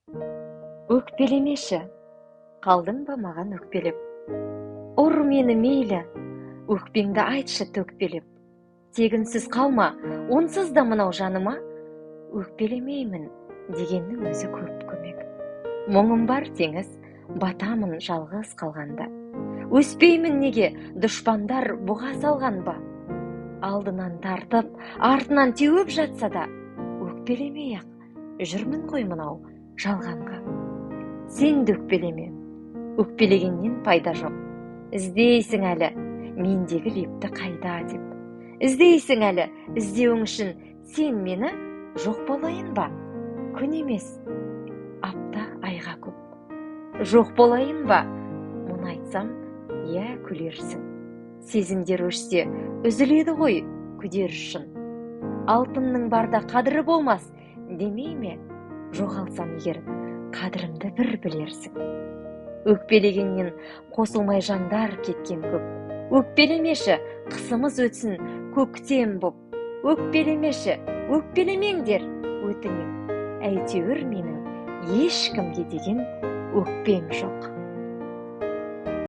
Өкпелемеші, қалдың ба маған өкпелеп? Ұр мені мейлі, өкпеңді айтшы төкпелеп. Тегінсіз қалма, онсыз да мынау жаныма, өкпелемеймін дегеннің өзі көп көмек. Мұңым бар теңіз, батамын жалғыз қалғанда. Өспеймін неге, дұшпандар бұға салған ба? Алдынан тартып, артынан теуіп жатса да, өкпелемей-ақ, жүрмін ғой мынау жалғанға. Сен де өкпелеме, өкпелегеннен пайда жоқ. Іздейсің әлі, мендегі лепті қайда деп. Іздейсің әлі, іздеуің үшін сен мені жоқ болайын ба? Күн емес, апта айға көп. Жоқ болайын ба? Мұны айтсам, иә күлерсің. Сезімдер өшсе, үзіледі ғой күдер үшін. Алтынның барда қадірі болмас, демей ме? Жоғалсам егер, қадірімді бір білерсің. Өкпелегеннен қосылмай жандар кеткен көп. Өкпелемеші, қысымыз өтсін көктем боп. Өкпелемеші, өкпелемеңдер, өтінем. Әйтеуір менің ешкімге деген өкпем жоқ.